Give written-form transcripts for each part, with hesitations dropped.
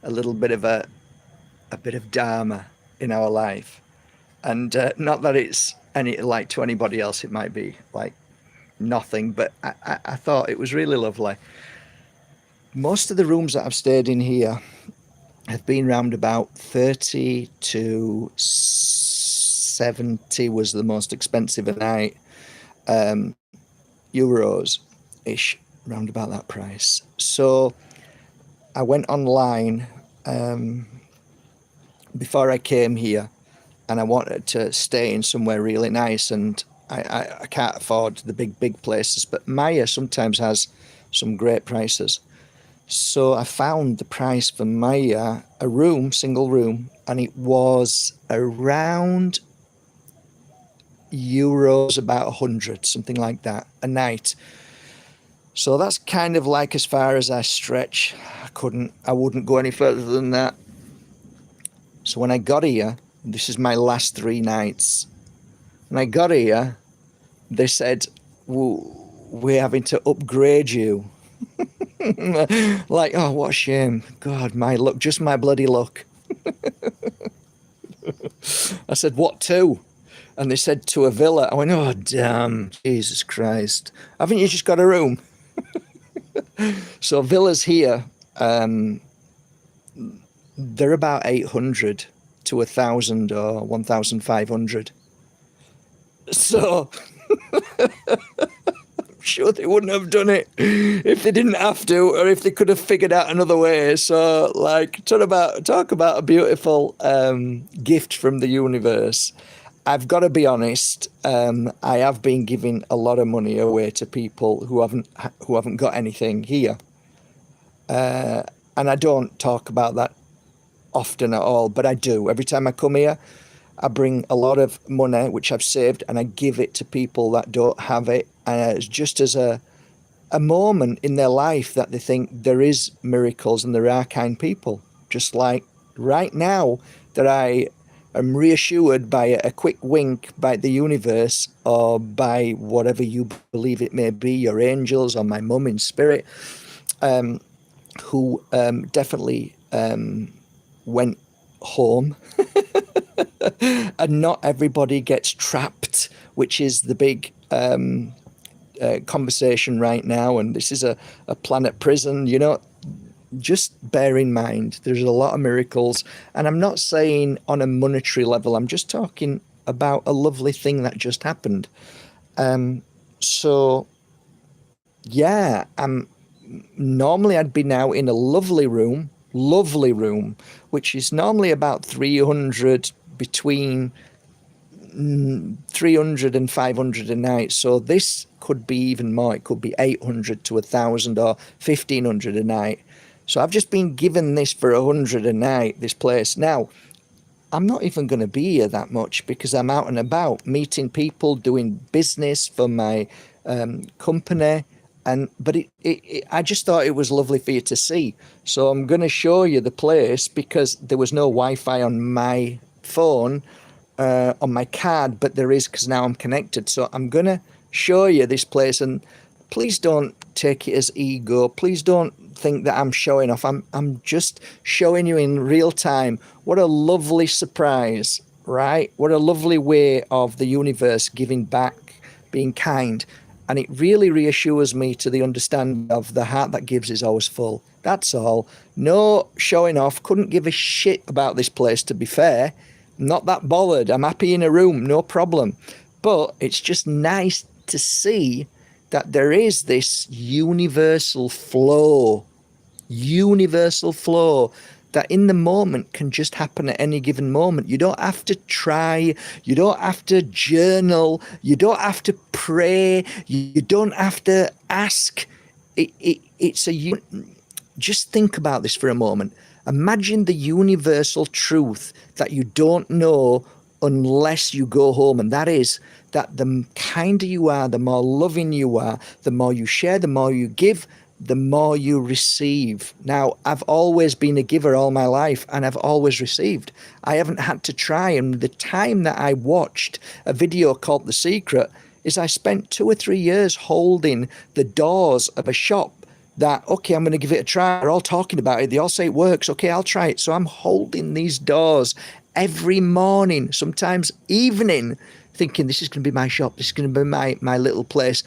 a little bit of a bit of dharma in our life. And not that it's any like to anybody else, it might be like nothing, but I thought it was really lovely. Most of the rooms that I've stayed in here have been round about 30 to 70 was the most expensive a night, um, euros ish, round about that price. So I went online um, before I came here, and I wanted to stay in somewhere really nice, and I can't afford the big places, but Maya sometimes has some great prices. So I found the price for Maya, a room, single room, and it was around euros, about 100, something like that, a night. So that's kind of like as far as I stretch. I wouldn't go any further than that. So when I got here, this is my last 3 nights. When I got here, they said, we're having to upgrade you. Like, oh, what a shame. God, my luck, just my bloody luck. I said, what to? And they said, to a villa. I went, oh, damn, Jesus Christ. Haven't you just got a room? So villas here, they're about 800 to 1,000 or 1,500. So I'm sure they wouldn't have done it if they didn't have to, or if they could have figured out another way. So, like, talk about a beautiful gift from the universe. I've got to be honest. I have been giving a lot of money away to people who haven't got anything here, and I don't talk about that often at all, but I do. Every time I come here, I bring a lot of money which I've saved, and I give it to people that don't have it. And it's just as a moment in their life that they think there is miracles and there are kind people. Just like right now, that I am reassured by a quick wink by the universe, or by whatever you believe it may be, your angels or my mum in spirit, who definitely went home. And not everybody gets trapped, which is the big conversation right now. And this is a planet prison, just bear in mind there's a lot of miracles. And I'm not saying on a monetary level, I'm just talking about a lovely thing that just happened. So yeah, normally I'd be now in a lovely room, which is normally about 300, between 300 and 500 a night. So this could be even more. It could be 800 to 1,000 or 1,500 a night. So I've just been given this for 100 a night, this place. Now, I'm not even going to be here that much because I'm out and about meeting people, doing business for my company. But I just thought it was lovely for you to see. So I'm going to show you the place, because there was no Wi-Fi on my phone, on my card, but there is, because now I'm connected. So I'm going to show you this place, and please don't take it as ego. Please don't think that I'm showing off. I'm just showing you in real time. What a lovely surprise, right? What a lovely way of the universe giving back, being kind. And it really reassures me to the understanding of the heart that gives is always full. That's all. No showing off. Couldn't give a shit about this place, to be fair. I'm not that bothered. I'm happy in a room, no problem. But it's just nice to see that there is this universal flow that in the moment can just happen at any given moment. You don't have to try, you don't have to journal, you don't have to pray, you don't have to ask. Just think about this for a moment. Imagine the universal truth that you don't know unless you go home, and that is that the kinder you are, the more loving you are, the more you share, the more you give, the more you receive. Now, I've always been a giver all my life, and I've always received. I haven't had to try. And the time that I watched a video called The Secret is I spent 2 or 3 years holding the doors of a shop, that, okay, I'm going to give it a try. They're all talking about it. They all say it works. Okay, I'll try it. So I'm holding these doors every morning, sometimes evening, thinking this is going to be my shop. This is going to be my little place.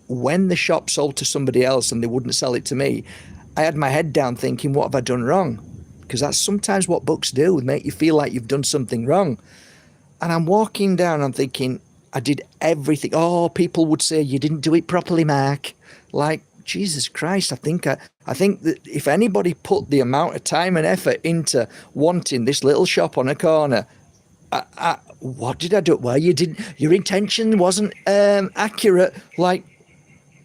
When the shop sold to somebody else and they wouldn't sell it to me, I had my head down thinking, what have I done wrong? Because that's sometimes what books do, make you feel like you've done something wrong. And I'm walking down, I'm thinking, I did everything. Oh, people would say, you didn't do it properly, Mark. Like, Jesus Christ, I think that if anybody put the amount of time and effort into wanting this little shop on a corner, what did I do? Well, your intention wasn't accurate. Like,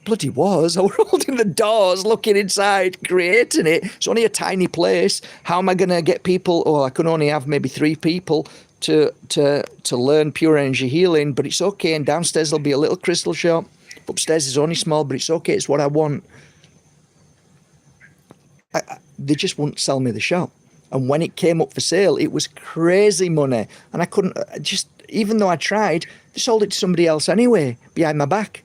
bloody was. I was holding the doors, looking inside, creating it. It's only a tiny place. How am I going to get people? Oh, I can only have maybe 3 people to learn pure energy healing, but it's okay. And downstairs there'll be a little crystal shop. Upstairs is only small, but it's okay. It's what I want. They just wouldn't sell me the shop. And when it came up for sale, it was crazy money. And I couldn't, even though I tried, they sold it to somebody else anyway, behind my back.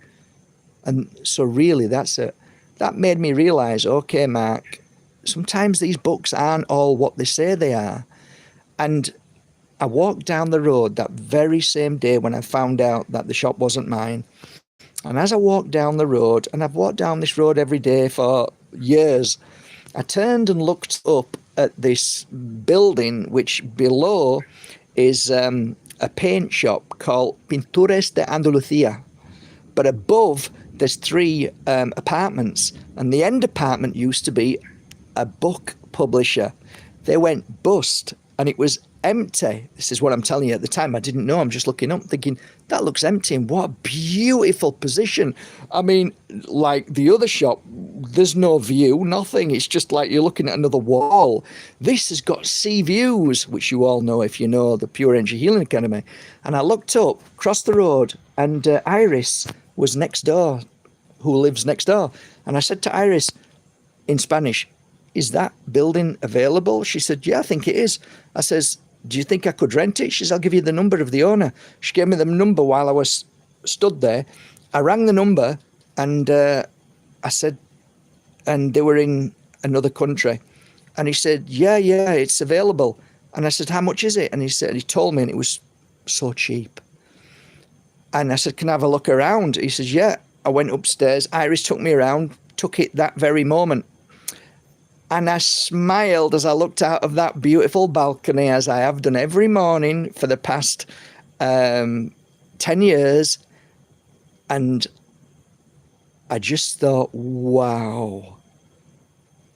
And so really, that's it. That made me realise, okay, Mark, sometimes these books aren't all what they say they are. And I walked down the road that very same day when I found out that the shop wasn't mine. And as I walked down the road, and I've walked down this road every day for years, I turned and looked up at this building, which below is a paint shop called Pintures de Andalucía. But above, there's 3 apartments. And the end apartment used to be a book publisher. They went bust, and it was empty. This is what I'm telling you. At the time, I didn't know. I'm just looking up thinking, that looks empty, and what a beautiful position. I mean, like the other shop, there's no view, nothing. It's just like you're looking at another wall. This has got sea views, which you all know if you know the Pure Energy Healing Academy. And I looked up, crossed the road, and Iris was next door, who lives next door. And I said to Iris in Spanish, is that building available? She said, yeah, I think it is. I says, do you think I could rent it? She says, I'll give you the number of the owner. She gave me the number while I was stood there. I rang the number, and I said, and they were in another country. And he said, yeah, it's available. And I said, how much is it? And he told me, and it was so cheap. And I said, can I have a look around? He says, yeah. I went upstairs. Iris took me around, took it that very moment. And I smiled as I looked out of that beautiful balcony, as I have done every morning for the past 10 years. And I just thought, wow,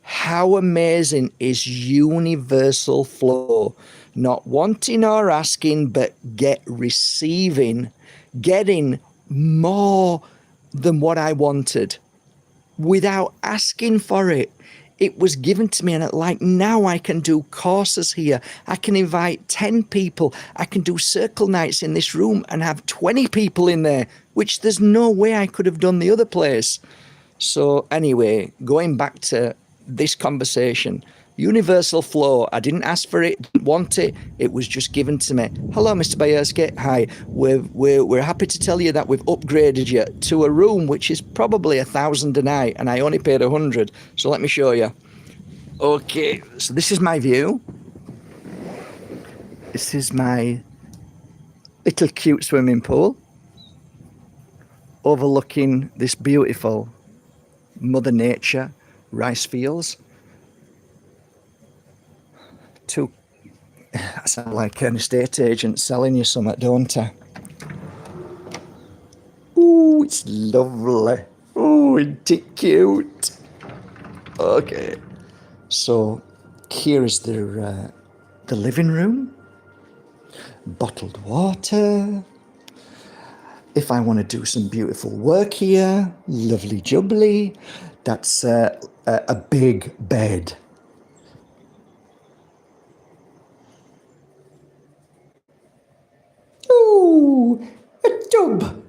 how amazing is universal flow? Not wanting or asking, but receiving, getting more than what I wanted without asking for it. It was given to me, and like now I can do courses here. I can invite 10 people. I can do circle nights in this room and have 20 people in there, which there's no way I could have done the other place. So anyway, going back to this conversation, universal flow. I didn't ask for it, didn't want it. It was just given to me. Hello, Mr. Bajerski. Hi. We're happy to tell you that we've upgraded you to a room which is probably 1,000 a night, and I only paid 100. So let me show you. Okay, so this is my view. This is my little cute swimming pool overlooking this beautiful Mother Nature rice fields. I sound like an estate agent selling you something, don't I? Ooh, it's lovely. Ooh, isn't it cute? Okay, so here is the living room. Bottled water. If I want to do some beautiful work here, lovely jubbly. That's a big bed. Ooh, a tub.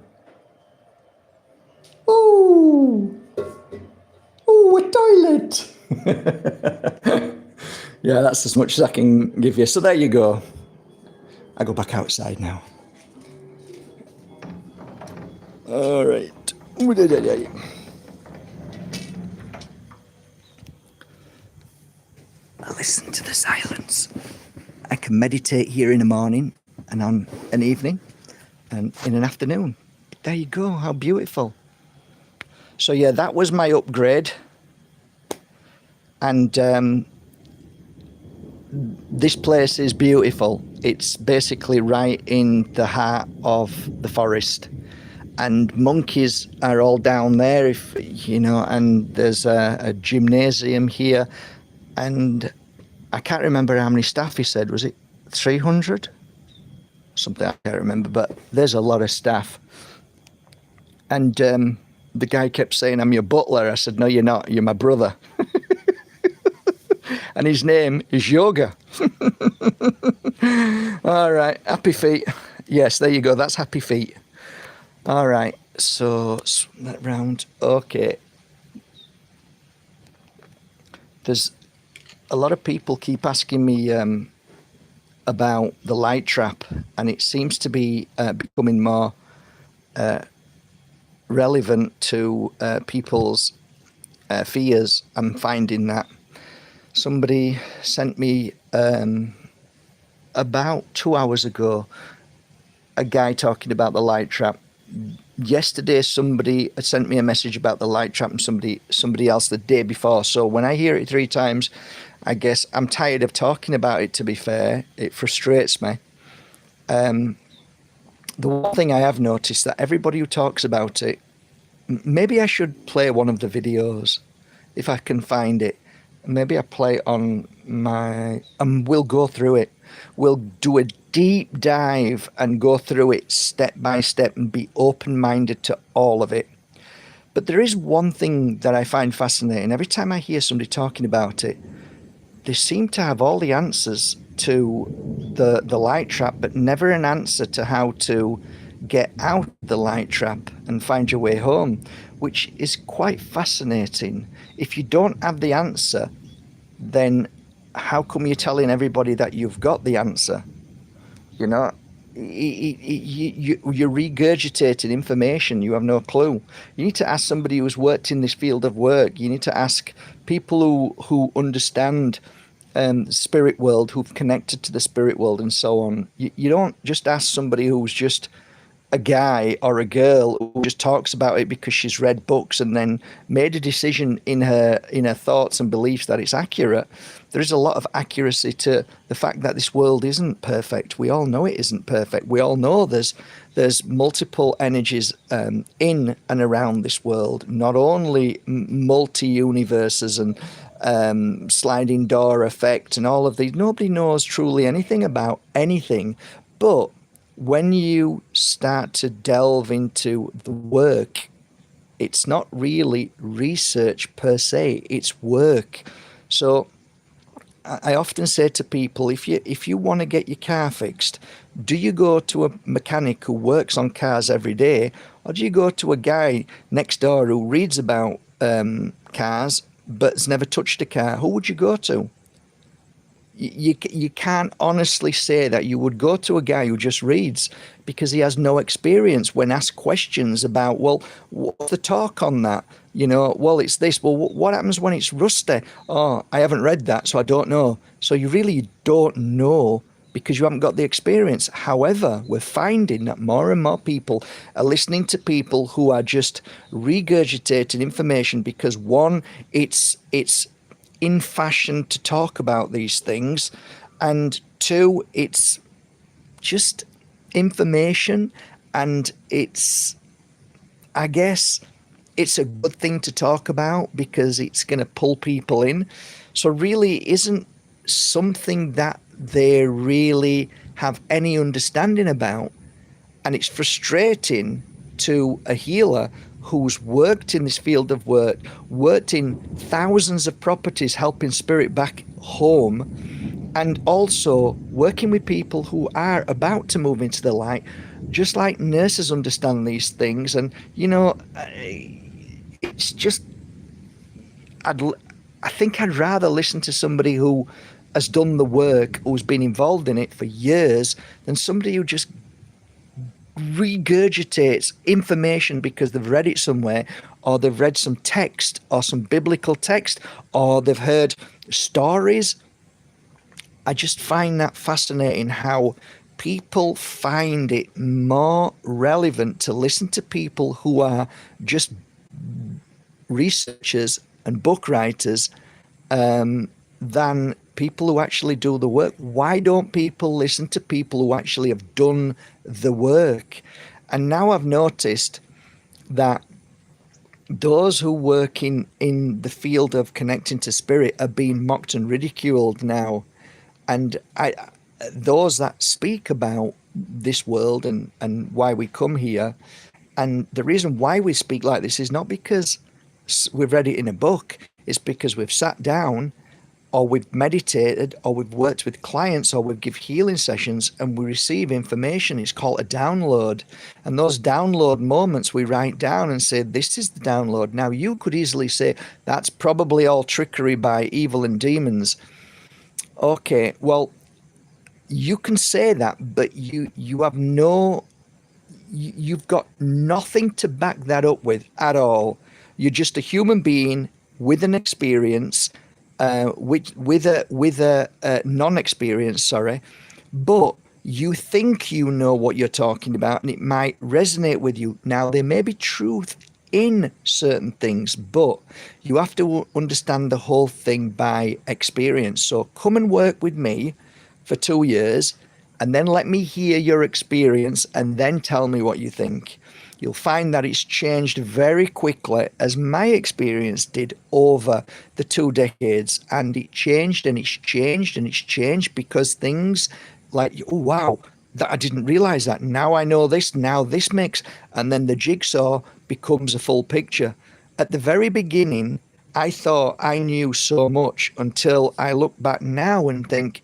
Ooh, ooh, a toilet. Yeah, that's as much as I can give you. So there you go. I go back outside now. All right. I listen to the silence. I can meditate here in the morning and on an evening and in an afternoon. There you go, how beautiful. So yeah, that was my upgrade. And this place is beautiful. It's basically right in the heart of the forest. And monkeys are all down there, if you know, and there's a gymnasium here. And I can't remember how many staff he said. Was it 300? Something I can't remember, but there's a lot of staff. And the guy kept saying, I'm your butler. I said, no, you're not. You're my brother. And his name is Yoga. All right, Happy Feet. Yes, there you go. That's Happy Feet. All right, so that round. Okay. There's a lot of people keep asking me about the light trap, and it seems to be becoming more relevant to people's fears. I'm finding that. Somebody sent me about 2 hours ago a guy talking about the light trap. Yesterday somebody sent me a message about the light trap, and somebody else the day before. So when I hear it 3 times, I guess I'm tired of talking about it, to be fair. It frustrates me. The one thing I have noticed that everybody who talks about it, maybe I should play one of the videos if I can find it. Maybe I play it on my, and we'll go through it. We'll do a deep dive and go through it step by step and be open-minded to all of it. But there is one thing that I find fascinating. Every time I hear somebody talking about it, they seem to have all the answers to the light trap, but never an answer to how to get out of the light trap and find your way home, which is quite fascinating. If you don't have the answer, then how come you're telling everybody that you've got the answer? You know, you're regurgitating information. You have no clue. You need to ask somebody who's worked in this field of work. You need to ask people who understand spirit world, who've connected to the spirit world and so on. You don't just ask somebody who's just a guy or a girl who just talks about it because she's read books and then made a decision in her thoughts and beliefs that it's accurate. There is a lot of accuracy to the fact that this world isn't perfect. We all know it isn't perfect. We all know there's multiple energies in and around this world, not only multi-universes and sliding door effect and all of these. Nobody knows truly anything about anything, but when you start to delve into the work, it's not really research per se, it's work. So I often say to people, if you want to get your car fixed, do you go to a mechanic who works on cars every day, or do you go to a guy next door who reads about cars but has never touched a car? Who would you go to? You can't honestly say that you would go to a guy who just reads, because he has no experience. When asked questions about, well, what's the talk on that? You know, well, it's this. Well, what happens when it's rusty? Oh, I haven't read that, so I don't know. So you really don't know because you haven't got the experience. However, we're finding that more and more people are listening to people who are just regurgitating information because, one, it's in fashion to talk about these things, and 2, it's just information, and I guess it's a good thing to talk about because it's going to pull people in. So really isn't something that they really have any understanding about, and it's frustrating to a healer who's worked in this field of work, worked in thousands of properties helping spirit back home, and also working with people who are about to move into the light. Just like nurses understand these things, and you know, it's just I think I'd rather listen to somebody who has done the work, who's been involved in it for years, than somebody who just regurgitates information because they've read it somewhere, or they've read some text or some biblical text, or they've heard stories I just find that fascinating how people find it more relevant to listen to people who are just researchers and book writers than people who actually do the work. Why don't people listen to people who actually have done the work? And now I've noticed that those who work in the field of connecting to spirit are being mocked and ridiculed now. And those that speak about this world and why we come here, and the reason why we speak like this is not because we've read it in a book, it's because we've sat down or we've meditated or we've worked with clients or we've give healing sessions and we receive information. It's called a download. And those download moments we write down and say, this is the download. Now you could easily say that's probably all trickery by evil and demons. Okay, well, you can say that, but you have you've got nothing to back that up with at all. You're just a human being with an experience, with a non-experience, sorry, but you think you know what you're talking about, and it might resonate with you. Now there may be truth in certain things, but you have to understand the whole thing by experience. So come and work with me for 2 years, and then let me hear your experience, and then tell me what you think. You'll find that it's changed very quickly, as my experience did over the 2 decades. And it changed and it's changed and it's changed because things like, oh, wow, that I didn't realize that. Now I know this. Now this makes, and then the jigsaw becomes a full picture. At the very beginning, I thought I knew so much until I look back now and think,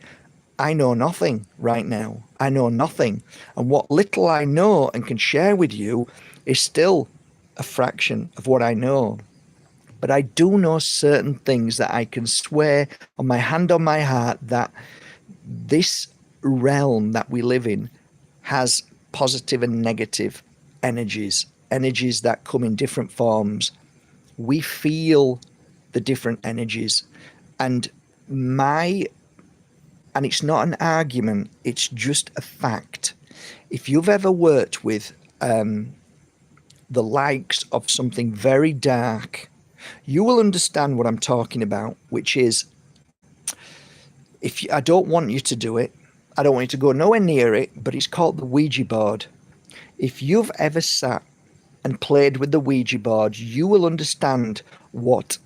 I know nothing right now. I know nothing. And what little I know and can share with you is still a fraction of what I know. But I do know certain things that I can swear on my hand on my heart that this realm that we live in has positive and negative energies, energies that come in different forms. We feel the different energies. And it's not an argument, it's just a fact. If you've ever worked with the likes of something very dark, you will understand what I'm talking about, which is, I don't want you to do it, I don't want you to go nowhere near it, but it's called the Ouija board. If you've ever sat and played with the Ouija board, you will understand what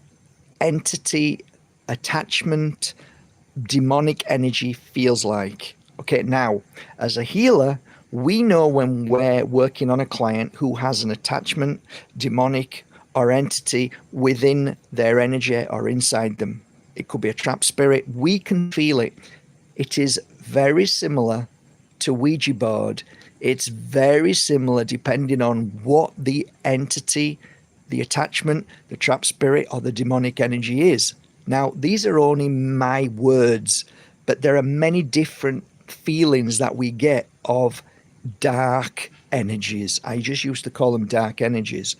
entity, attachment, demonic energy feels like. Okay, now, as a healer, we know when we're working on a client who has an attachment, demonic, or entity within their energy or inside them. It could be a trapped spirit. We can feel it. It is very similar to Ouija board. It's very similar depending on what the entity, the attachment, the trapped spirit, or the demonic energy is. Now, these are only my words, but there are many different feelings that we get of dark energies. I just used to call them dark energies.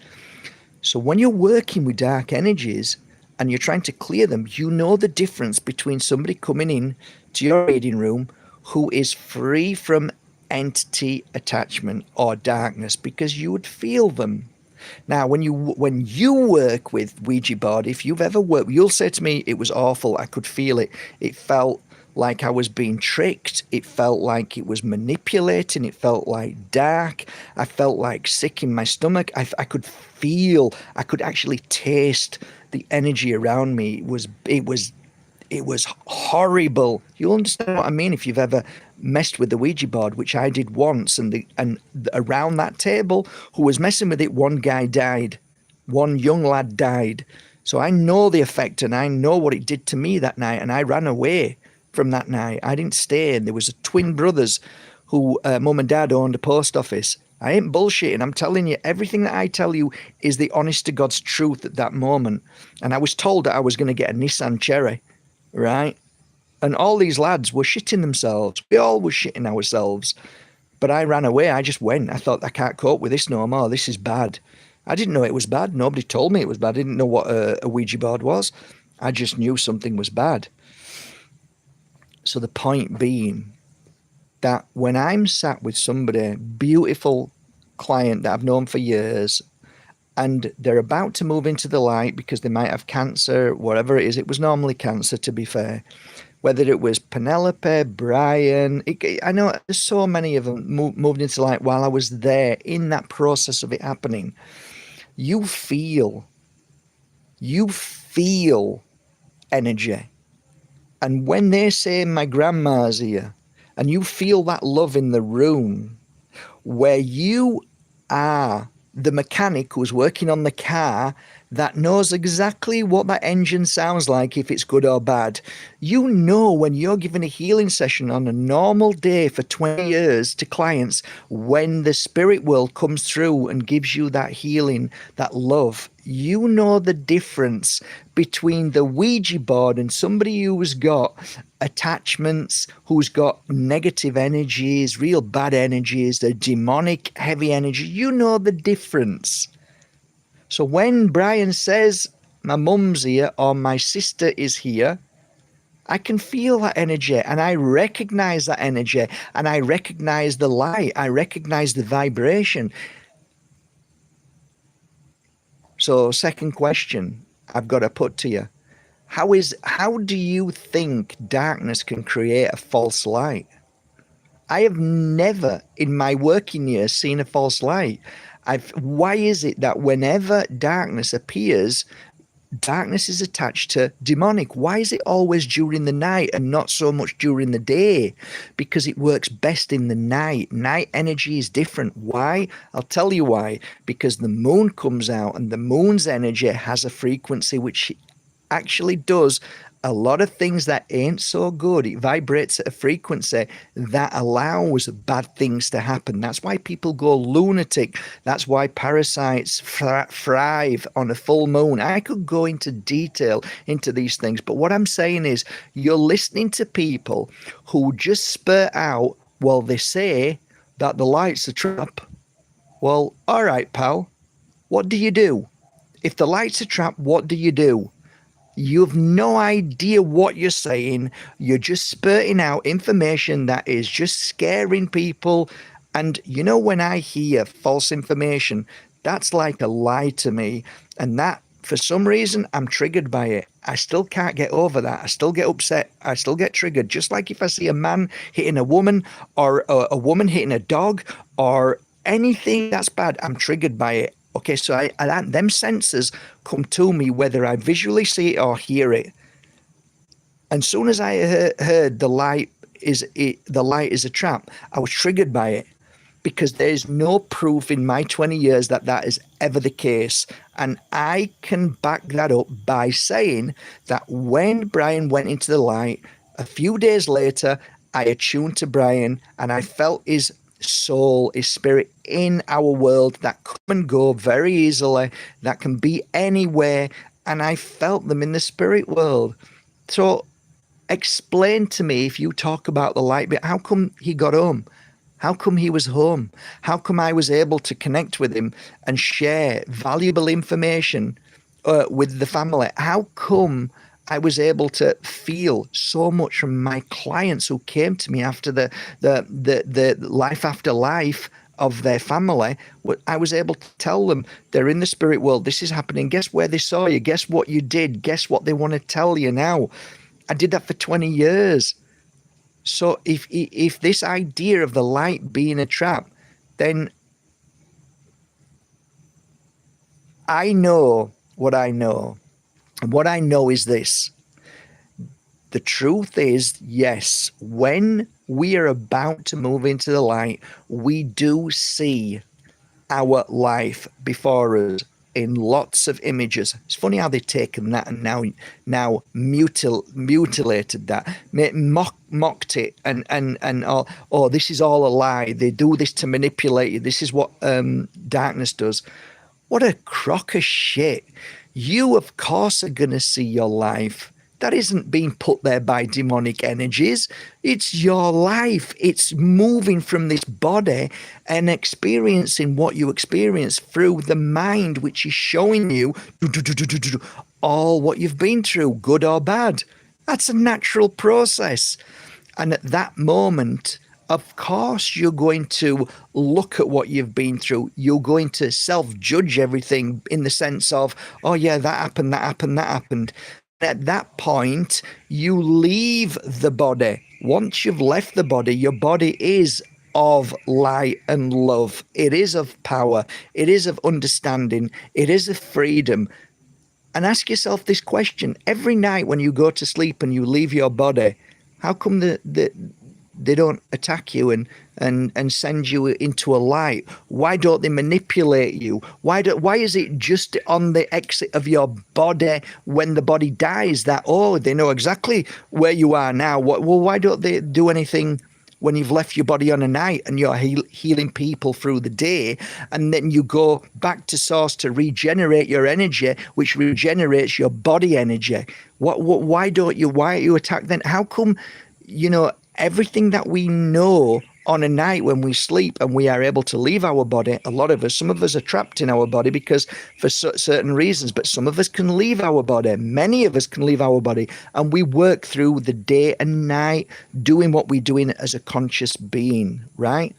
So when you're working with dark energies and you're trying to clear them, you know the difference between somebody coming in to your reading room who is free from entity attachment or darkness, because you would feel them. Now, when you work with Ouija board, if you've ever worked, you'll say to me, it was awful. I could feel it. It felt like I was being tricked. It felt like it was manipulating. It felt like dark. I felt like sick in my stomach. I could feel, I could actually taste the energy around me. It was horrible. You'll understand what I mean if you've ever messed with the Ouija board, which I did once, and around that table who was messing with it, one guy died. One young lad died. So I know the effect, and I know what it did to me that night, and I ran away from that night. I didn't stay. And there was twin brothers who mum and dad owned a post office. I ain't bullshitting. I'm telling you, everything that I tell you is the honest to God's truth at that moment. And I was told that I was going to get a Nissan Cherry, right? And all these lads were shitting themselves. We all were shitting ourselves. But I ran away. I just went. I thought, I can't cope with this no more. This is bad. I didn't know it was bad. Nobody told me it was bad. I didn't know what a Ouija board was. I just knew something was bad. So the point being that when I'm sat with somebody, beautiful client that I've known for years, and they're about to move into the light because they might have cancer, whatever it is. It was normally cancer, to be fair. Whether it was Penelope, Brian, I know there's so many of them moved into the light while I was there in that process of it happening. You feel energy. And when they say my grandma's here, and you feel that love in the room, where you are the mechanic who's working on the car that knows exactly what that engine sounds like, if it's good or bad. You know, when you're giving a healing session on a normal day for 20 years to clients, when the spirit world comes through and gives you that healing, that love, you know the difference between the Ouija board and somebody who's got attachments, who's got negative energies, real bad energies, the demonic heavy energy. You know the difference. So when Brian says my mum's here or my sister is here, I can feel that energy and I recognize that energy and I recognize the light. I recognize the vibration. So second question I've got to put to you. How do you think darkness can create a false light? I have never in my working years seen a false light. Why is it that whenever darkness appears, darkness is attached to demonic? Why is it always during the night and not so much during the day? Because it works best in the night. Night energy is different. Why? I'll tell you why. Because the moon comes out and the moon's energy has a frequency which actually does a lot of things that ain't so good. It vibrates at a frequency that allows bad things to happen. That's why people go lunatic. That's why parasites thrive on a full moon. I could go into detail into these things, but what I'm saying is you're listening to people who just spurt out, well, they say that the light's a trap. Well, all right, pal. What do you do? If the light's a trap, what do you do? You've no idea what you're saying. You're just spurting out information that is just scaring people. And you know, when I hear false information, that's like a lie to me. And that, for some reason, I'm triggered by it. I still can't get over that. I still get upset. I still get triggered. Just like if I see a man hitting a woman or a woman hitting a dog or anything that's bad, I'm triggered by it. Okay, so them senses come to me whether I visually see it or hear it. And soon as I heard the light is a trap, I was triggered by it because there's no proof in my 20 years that that is ever the case. And I can back that up by saying that when Brian went into the light, a few days later, I attuned to Brian and I felt his soul, his spirit in our world that come and go very easily, that can be anywhere, and I felt them in the spirit world. So explain to me, if you talk about the light bit, how come he got home? How come he was home? How come I was able to connect with him and share valuable information with the family? How come I was able to feel so much from my clients who came to me after the life after life of their family? I was able to tell them they're in the spirit world. This is happening. Guess where they saw you? Guess what you did? Guess what they want to tell you now? I did that for 20 years. So if this idea of the light being a trap, then I know what I know. And what I know is this. The truth is, yes, when we are about to move into the light, we do see our life before us in lots of images. It's funny how they've taken that and now mutilated that, mocked it, and oh, this is all a lie. They do this to manipulate you. This is what darkness does. What a crock of shit. You, of course, are going to see your life. That isn't being put there by demonic energies. It's your life. It's moving from this body and experiencing what you experience through the mind, which is showing you all what you've been through, good or bad. That's a natural process. And at that moment, of course, you're going to look at what you've been through. You're going to self-judge everything in the sense of, oh yeah, that happened, that happened, that happened. At that point, you leave the body. Once you've left the body, your body is of light and love. It is of power. It is of understanding. It is of freedom. And ask yourself this question every night when you go to sleep and you leave your body. How come they don't attack you and send you into a light? Why don't they manipulate you? Why is it just on the exit of your body when the body dies that, oh, they know exactly where you are now? Well, why don't they do anything when you've left your body on a night and you're healing people through the day, and then you go back to source to regenerate your energy, which regenerates your body energy? Why are you attacked then? How come, everything that we know on a night when we sleep and we are able to leave our body, a lot of us, some of us are trapped in our body because for certain reasons, but some of us can leave our body. Many of us can leave our body, and we work through the day and night doing what we're doing as a conscious being, right?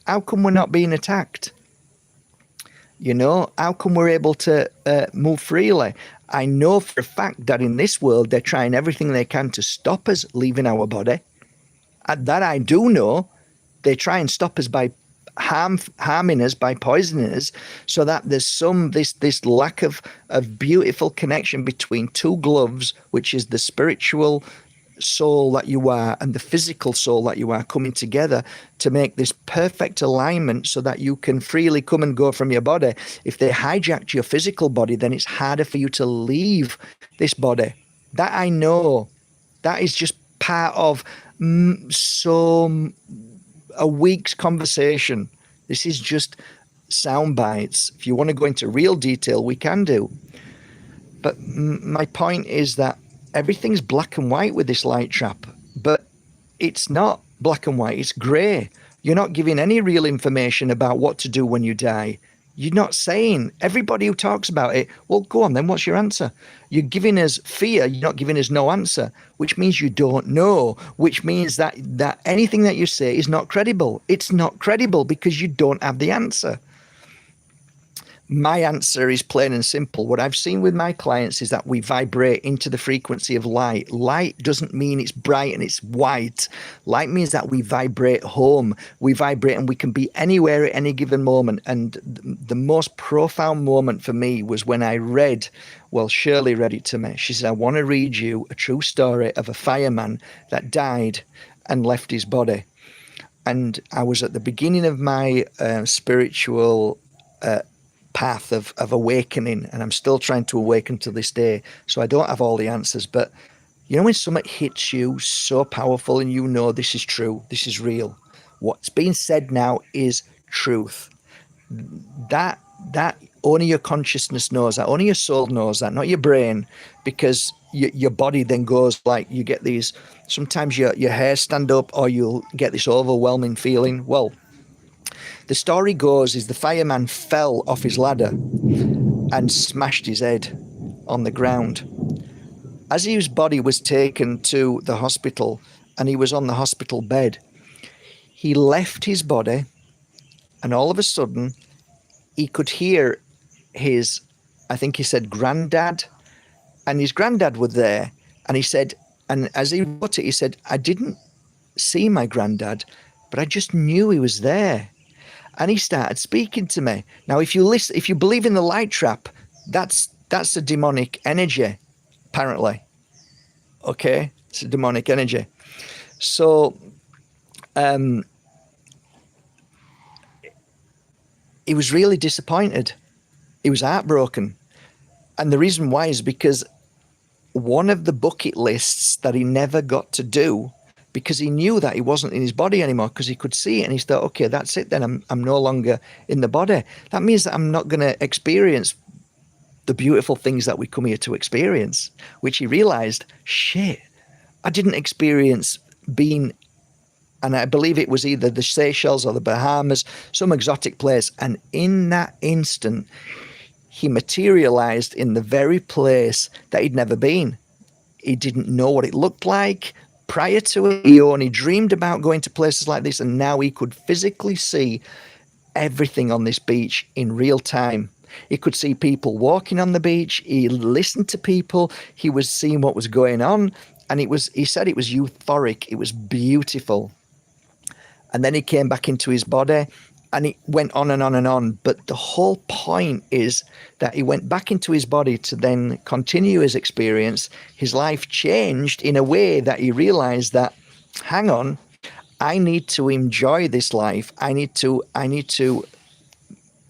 How come we're not being attacked? How come we're able to move freely? I know for a fact that in this world, they're trying everything they can to stop us leaving our body. That I do know. They try and stop us by harming us, by poisoning us, so that there's this lack of beautiful connection between two gloves, which is the spiritual soul that you are and the physical soul that you are, coming together to make this perfect alignment so that you can freely come and go from your body. If they hijacked your physical body, then it's harder for you to leave this body. That I know. That is just part of a week's conversation. This is just sound bites. If you want to go into real detail, we can do. But my point is that everything's black and white with this light trap, but it's not black and white, it's grey. You're not giving any real information about what to do when you die. You're not saying, everybody who talks about it, well, go on then, what's your answer? You're giving us fear, you're not giving us no answer, which means you don't know, which means that anything that you say is not credible. It's not credible because you don't have the answer. My answer is plain and simple. What I've seen with my clients is that we vibrate into the frequency of light. Light doesn't mean it's bright and it's white. Light means that we vibrate home. We vibrate and we can be anywhere at any given moment. And the most profound moment for me was when I Shirley read it to me. She said, I want to read you a true story of a fireman that died and left his body. And I was at the beginning of my spiritual path of awakening, and I'm still trying to awaken to this day, so I don't have all the answers. But when something hits you so powerful and this is true, this is real, what's being said now is truth, that only your consciousness knows that, only your soul knows that, not your brain, because your body then goes like, you get these, sometimes your hair stand up, or you'll get this overwhelming feeling. Well, the story goes is the fireman fell off his ladder and smashed his head on the ground. As his body was taken to the hospital and he was on the hospital bed, he left his body, and all of a sudden he could hear his, I think he said granddad, and his granddad was there. And he said, and as he wrote it, he said, I didn't see my granddad, but I just knew he was there. And he started speaking to me. Now, if you believe in the light trap, that's a demonic energy, apparently. Okay, it's a demonic energy. So, he was really disappointed. He was heartbroken, and the reason why is because one of the bucket lists that he never got to do, because he knew that he wasn't in his body anymore, because he could see it, and he thought, okay, that's it then, I'm no longer in the body. That means that I'm not going to experience the beautiful things that we come here to experience, which he realized, shit, I didn't experience being, and I believe it was either the Seychelles or the Bahamas, some exotic place, and in that instant, he materialized in the very place that he'd never been. He didn't know what it looked like. Prior to it, he only dreamed about going to places like this, and now he could physically see everything on this beach in real time. He could see people walking on the beach. He listened to people. He was seeing what was going on, and he said it was euphoric. It was beautiful. And then he came back into his body, and it went on and on and on. But the whole point is that he went back into his body to then continue his experience. His life changed in a way that he realized that, hang on, I need to enjoy this life. I need to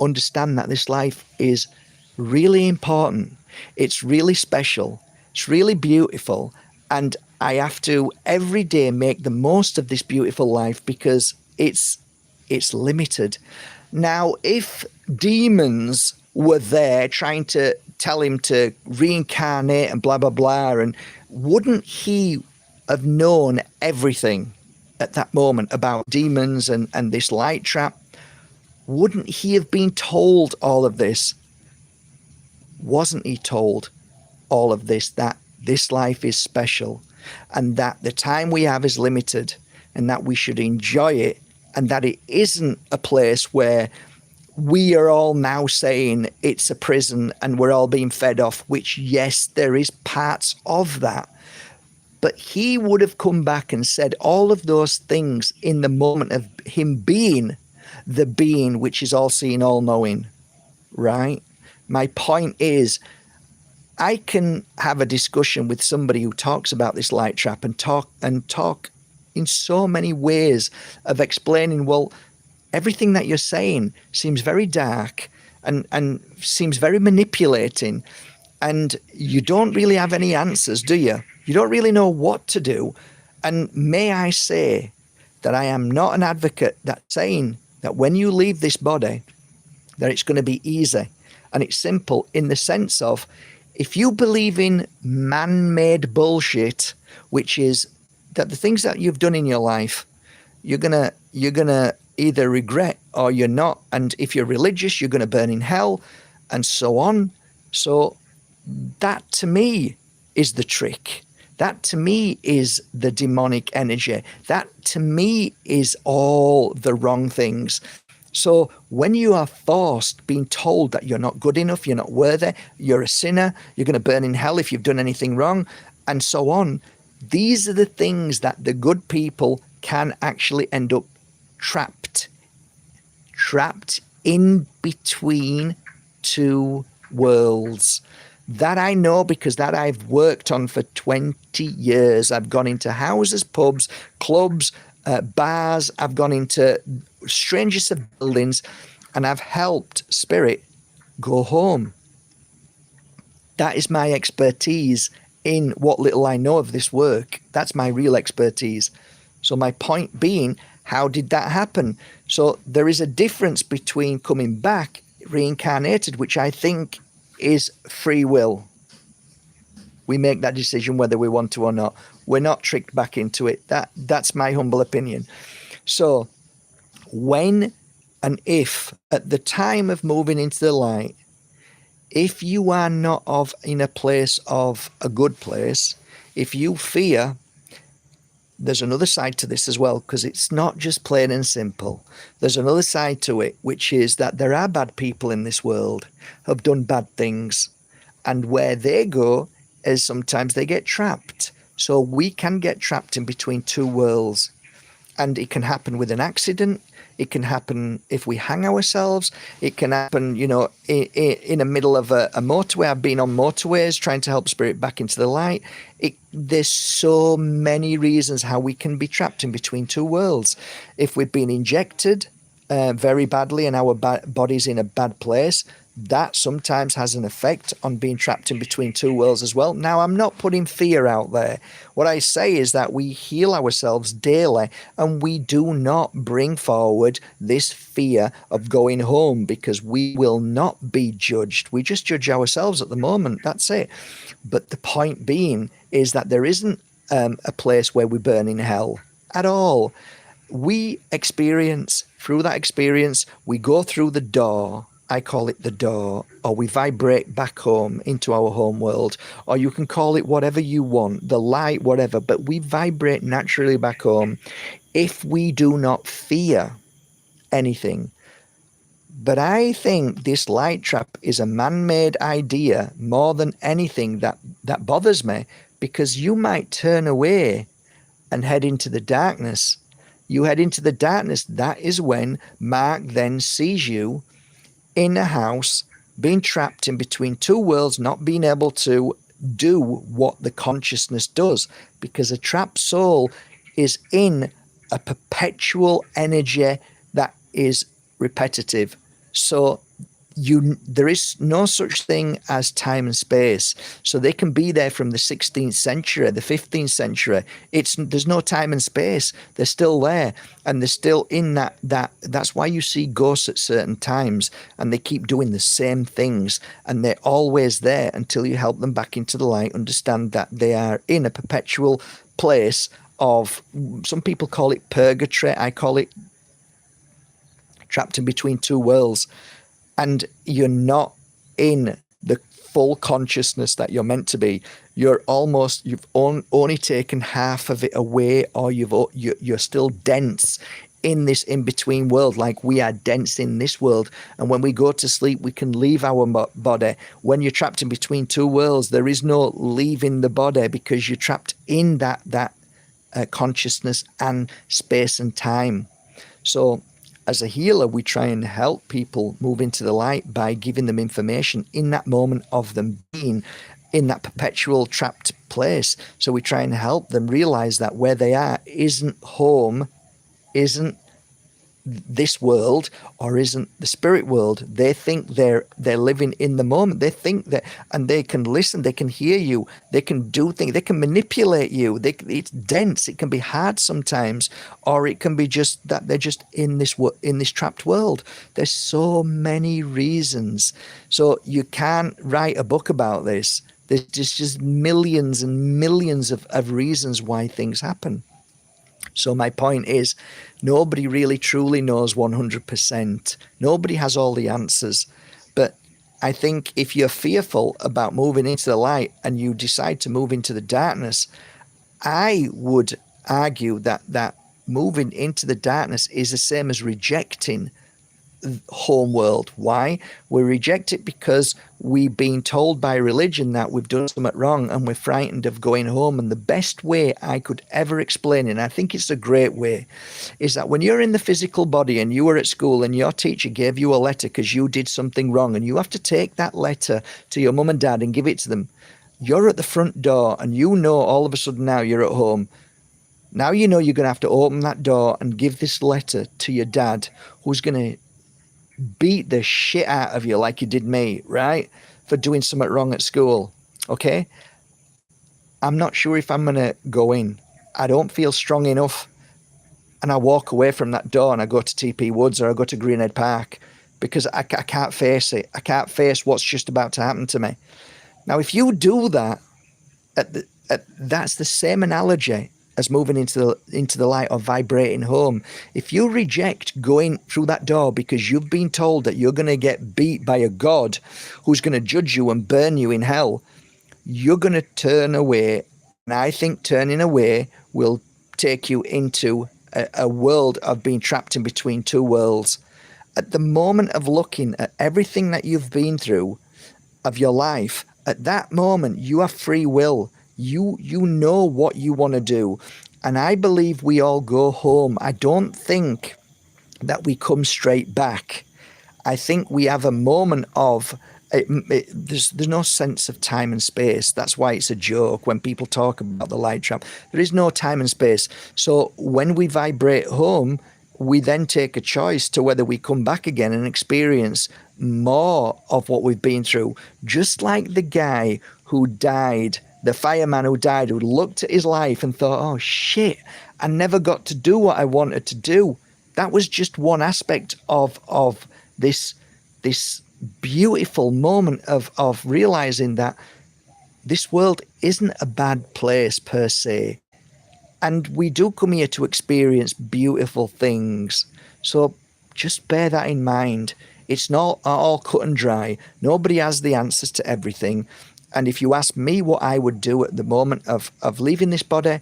understand that this life is really important. It's really special. It's really beautiful. And I have to every day make the most of this beautiful life because it's limited. Now, if demons were there trying to tell him to reincarnate and blah, blah, blah, and wouldn't he have known everything at that moment about demons and this light trap? Wouldn't he have been told all of this? Wasn't he told all of this, that this life is special and that the time we have is limited and that we should enjoy it, and that it isn't a place where we are all now saying it's a prison and we're all being fed off, which, yes, there is parts of that. But he would have come back and said all of those things in the moment of him being the being which is all seeing, all knowing, right? My point is, I can have a discussion with somebody who talks about this light trap and talk in so many ways of explaining, well, everything that you're saying seems very dark and seems very manipulating, and you don't really have any answers, do you? You don't really know what to do. And may I say that I am not an advocate that saying that when you leave this body, that it's going to be easy. And it's simple in the sense of, if you believe in man-made bullshit, which is that the things that you've done in your life, you're gonna either regret or you're not. And if you're religious, you're going to burn in hell and so on. So that to me is the trick. That to me is the demonic energy. That to me is all the wrong things. So when you are forced, being told that you're not good enough, you're not worthy, you're a sinner, you're going to burn in hell if you've done anything wrong, and so on, these are the things that the good people can actually end up trapped in between two worlds. That I know, because that I've worked on for 20 years. I've gone into houses, pubs, clubs, bars. I've gone into strangest of buildings, and I've helped spirit go home. That is my expertise in what little I know of this work. That's my real expertise. So my point being, how did that happen? So there is a difference between coming back reincarnated, which I think is free will. We make that decision whether we want to or not. We're not tricked back into it. That's my humble opinion. So when and if at the time of moving into the light, if you are not in a place of a good place, if you fear, there's another side to this as well, because it's not just plain and simple. There's another side to it, which is that there are bad people in this world who have done bad things, and where they go is sometimes they get trapped. So we can get trapped in between two worlds, and it can happen with an accident. It can happen if we hang ourselves. It can happen, in the middle of a motorway. I've been on motorways trying to help spirit back into the light. There's so many reasons how we can be trapped in between two worlds. If we've been injected very badly and our body's in a bad place, that sometimes has an effect on being trapped in between two worlds as well. Now, I'm not putting fear out there. What I say is that we heal ourselves daily, and we do not bring forward this fear of going home, because we will not be judged. We just judge ourselves at the moment. That's it. But the point being is that there isn't a place where we burn in hell at all. We experience, through that experience, we go through the door. I call it the door, or we vibrate back home into our home world, or you can call it whatever you want, the light, whatever, but we vibrate naturally back home if we do not fear anything. But I think this light trap is a man-made idea more than anything that bothers me, because you might turn away and head into the darkness. You head into the darkness. That is when Mark then sees you in a house, being trapped in between two worlds, not being able to do what the consciousness does, because a trapped soul is in a perpetual energy that is repetitive. So there is no such thing as time and space. So they can be there from the 16th century, the 15th century. There's no time and space. They're still there, and they're still in that's why you see ghosts at certain times, and they keep doing the same things, and they're always there until you help them back into the light, understand that they are in a perpetual place of, some people call it purgatory, I call it trapped in between two worlds. And you're not in the full consciousness that you're meant to be. You've only taken half of it away, or you're still dense in this in-between world, like we are dense in this world. And when we go to sleep, we can leave our body. When you're trapped in between two worlds, there is no leaving the body, because you're trapped in that consciousness and space and time. So as a healer, we try and help people move into the light by giving them information in that moment of them being in that perpetual trapped place. So we try and help them realize that where they are isn't home, isn't this world, or isn't the spirit world. They think they're living in the moment. They think that, and they can listen, they can hear you, they can do things, they can manipulate you. It's dense. It can be hard sometimes, or it can be just that they're just in this trapped world. There's so many reasons. So you can't write a book about this. There's just millions and millions of reasons why things happen. So my point is, nobody really truly knows 100%. Nobody has all the answers. But I think if you're fearful about moving into the light and you decide to move into the darkness, I would argue that moving into the darkness is the same as rejecting home world. Why? We reject it because we've been told by religion that we've done something wrong, and we're frightened of going home. And the best way I could ever explain it, and I think it's a great way, is that when you're in the physical body and you were at school and your teacher gave you a letter because you did something wrong, and you have to take that letter to your mum and dad and give it to them, you're at the front door, and you know all of a sudden now you're at home. Now you know you're going to have to open that door and give this letter to your dad, who's going to beat the shit out of you like you did me, right? For doing something wrong at school. Okay? I'm not sure if I'm going to go in. I don't feel strong enough. And I walk away from that door and I go to TP Woods, or I go to Greenhead Park, because I can't face it. I can't face what's just about to happen to me. Now, if you do that, that's the same analogy as moving into the light or vibrating home. If you reject going through that door because you've been told that you're going to get beat by a god who's going to judge you and burn you in hell, you're going to turn away. And I think turning away will take you into a world of being trapped in between two worlds. At the moment of looking at everything that you've been through of your life, at that moment you have free will. You know what you want to do. And I believe we all go home. I don't think that we come straight back. I think we have a moment of, there's no sense of time and space. That's why it's a joke when people talk about the light trap. There is no time and space. So when we vibrate home, we then take a choice to whether we come back again and experience more of what we've been through. Just like the guy who died, the fireman who died, who looked at his life and thought, oh shit, I never got to do what I wanted to do. That was just one aspect of this beautiful moment of realizing that this world isn't a bad place per se. And we do come here to experience beautiful things. So just bear that in mind. It's not all cut and dry. Nobody has the answers to everything. And if you ask me what I would do at the moment of leaving this body,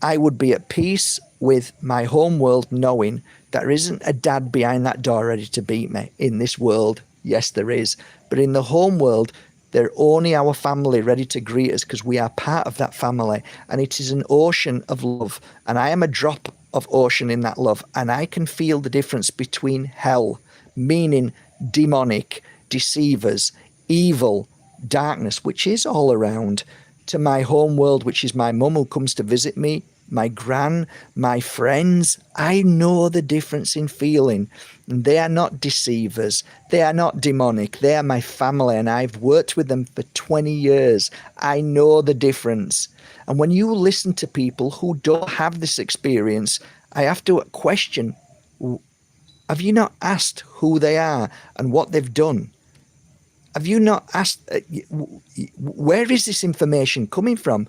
I would be at peace with my home world, knowing that there isn't a dad behind that door ready to beat me in this world. Yes, there is. But in the home world, they're only our family ready to greet us because we are part of that family. And it is an ocean of love. And I am a drop of ocean in that love. And I can feel the difference between hell, meaning demonic, deceivers, evil, darkness, which is all around, to my home world, which is my mum who comes to visit me, my gran, my friends. I know the difference in feeling. They are not deceivers. They are not demonic. They are my family, and I've worked with them for 20 years. I know the difference. And when you listen to people who don't have this experience, I have to question, have you not asked who they are and what they've done? Have you not asked, where is this information coming from?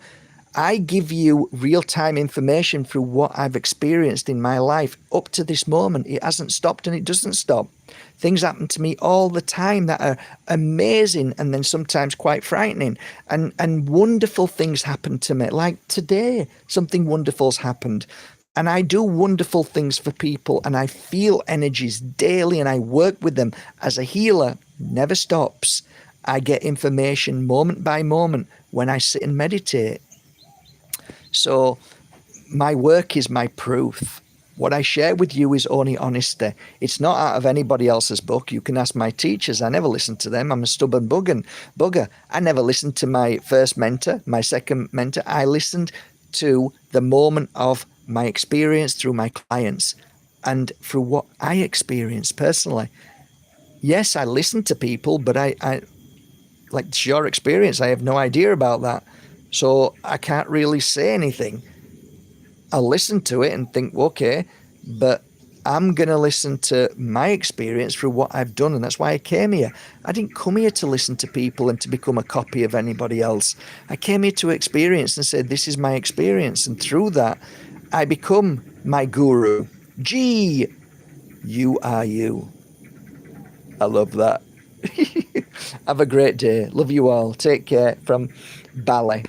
I give you real-time information through what I've experienced in my life up to this moment. It hasn't stopped and it doesn't stop. Things happen to me all the time that are amazing and then sometimes quite frightening. And wonderful things happen to me. Like today, something wonderful's happened. And I do wonderful things for people, and I feel energies daily, and I work with them as a healer. Never stops. I get information moment by moment when I sit and meditate. So my work is my proof. What I share with you is only honesty. It's not out of anybody else's book. You can ask my teachers. I never listened to them. I'm a stubborn bugger. I never listened to my first mentor, my second mentor. I listened to the moment of my experience through my clients and through what I experienced personally. Yes, I listen to people, but I like, it's your experience. I have no idea about that. So I can't really say anything. I'll listen to it and think, okay, but I'm going to listen to my experience through what I've done. And that's why I came here. I didn't come here to listen to people and to become a copy of anybody else. I came here to experience and say, this is my experience. And through that, I become my guru. Gee, you are you. I love that. Have a great day. Love you all. Take care from Bali.